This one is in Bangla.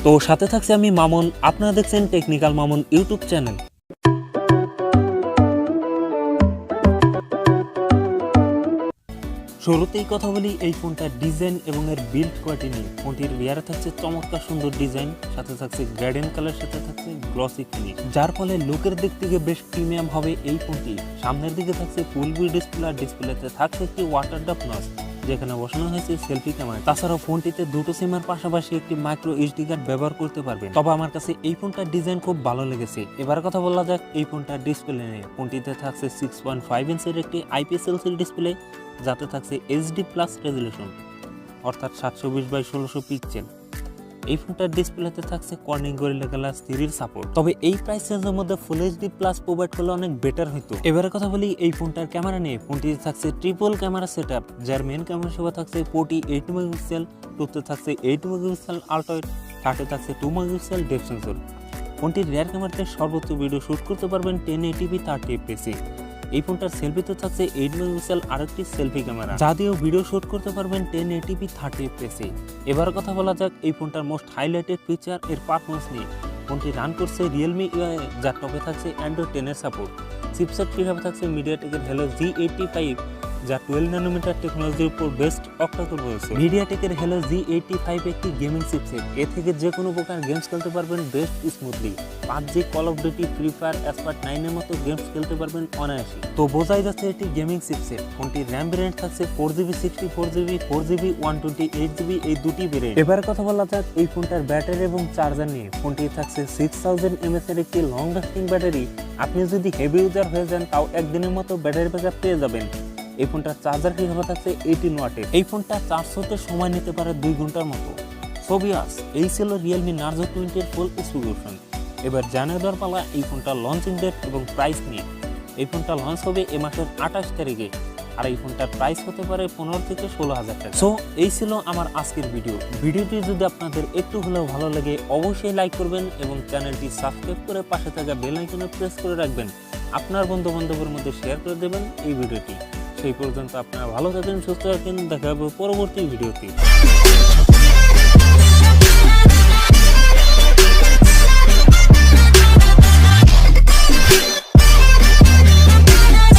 তো সাথে থাকছে আমি মামুন, আপনারা দেখছেন টেকনিক্যাল মামুন ইউটিউব চ্যানেল। শুরুতেই কথা বলি এই ফোনটার ডিজাইন এবং এর বিল্ড কোয়ালিটি নিয়ে। ফোনটির রিয়ারে থাকছে চমৎকার সুন্দর ডিজাইন, সাথে থাকছে গ্রেডেন কালার, সাথে থাকছে গ্লসি ফিনিশ, যার ফলে লুকের দিক থেকে বেশ প্রিমিয়াম হবে এই ফোনটি। সামনের দিকে থাকছে ফুল ভিউ ডিসপ্লে, আর ডিসপ্লেতে থাকছে একটি ওয়াটার ড্রপ নচ যেখানে বসানো হয়েছে সেলফি ক্যামেরা। তাছাড়াও ফোনটিতে দুটো সিমের পাশাপাশি একটি মাইক্রো এইচডি কার্ড ব্যবহার করতে পারবেন। তবে আমার কাছে এই ফোনটার ডিজাইন খুব ভালো লেগেছে। এবার কথা বলা যাক এই ফোনটার ডিসপ্লে নিয়ে। ফোনটিতে থাকছে 6.5 ইঞ্চের একটি আইপিএস এলসিডি ডিসপ্লে, যাতে থাকছে এইচডি প্লাস রেজলিউশন অর্থাৎ 720x1600 পিক্সেল। এই ফোনটার ডিসপ্লেতে থাকছে কর্নিং গরিলা গ্লাস 3 সাপোর্ট। তবে এই প্রাইস রেঞ্জের মধ্যে ফুল এইচডি প্লাস প্রোভাইড করলে অনেক বেটার হতো। এবারে কথা বলি এই ফোনটার ক্যামেরা নিয়ে। ফোনটিতে থাকছে ট্রিপল ক্যামেরা সেটআপ, যার মেন ক্যামেরা সেবা থাকছে 48 মেগাপিক্সেল, টুতে থাকছে 8 মেগাপিক্সেল আল্ট্রা, থার্ডে থাকছে 2 মেগাপিক্সেল ডেপথ সেন্সর। ফোনটির রিয়ার ক্যামেরাতে সর্বোচ্চ ভিডিও শুট করতে পারবেন 1080p 30fps। এই ফোনটার সেলফিতে থাকছে 8 মেগাপিক্সেল আরেকটি সেলফি ক্যামেরা, যা দিয়েও ভিডিও শুট করতে পারবেন 1080p 30fps। এবার কথা বলা যাক এই ফোনটার মোস্ট হাইলাইটেড ফিচার এর পারফরমেন্স নিয়ে। ফোনটি রান করছে Realme UI, যার টপে থাকছে Android 10 এর সাপোর্ট। চিপসেট হিসাবে থাকছে মিডিয়াটেকের Helio G85, যা 12 ন্যানোমিটার টেকনোলজির উপর বেস্ট অক্টা-কোর রয়েছে। মিডিয়াটেকের Helio G85 একটি গেমিং চিপসেট, এ থেকে যে কোনো প্রকার গেমস খেলতে পারবেন best smoothly. PUBG, call of duty, free fire, Asphalt 9 এর মতো গেমস খেলতে পারবেন অনায়াসে। তো বোঝাই যাচ্ছে এটি গেমিং চিপসেট। ফোনটির র্যাম ভেরিয়েন্ট থাকছে 4GB 64GB, 4GB 128GB, এই দুটি ভেরিয়েন্ট। এবারে কথা বলা যাক এই ফোনটার ব্যাটারি এবং চার্জার নিয়ে। ফোনটি থাকছে 6000 mAh এর একটি লং লাস্টিং ব্যাটারি। আপনি যদি হেভি ইউজার হয়ে যান তাও একদিনের মতো ব্যাটারি ব্যাকআপ পেয়ে যাবেন। এই ফোনটার চার্জার হিসেবে থাকছে 18 ওয়াটের। এই ফোনটা চার্জ হতে সময় নিতে পারে 2 ঘন্টার মতো। সো ভিউয়ার্স, এই ছিল Realme narzo 20 এর ফুল স্পেসিফিকেশন। এবার জানিয়ে দেওয়ার পালা এই ফোনটার লঞ্চিং ডেট এবং প্রাইস নিয়ে। এই ফোনটা লঞ্চ হবে এ মাসের 28 তারিখে, আর এই ফোনটার প্রাইস হতে পারে 15 থেকে 16,000 টাকা। সো এই ছিল আমার আজকের ভিডিওটি যদি আপনাদের একটু হলেও ভালো লাগে অবশ্যই লাইক করবেন এবং চ্যানেলটি সাবস্ক্রাইব করে পাশে থাকা বেল আইকনে প্রেস করে রাখবেন। আপনার বন্ধু বান্ধবের মধ্যে শেয়ার করে দেবেন এই ভিডিওটি। সেই পর্যন্ত আপনারা ভালো থাকেন, সুস্থ থাকেন, দেখা হবে পরবর্তী ভিডিওতে।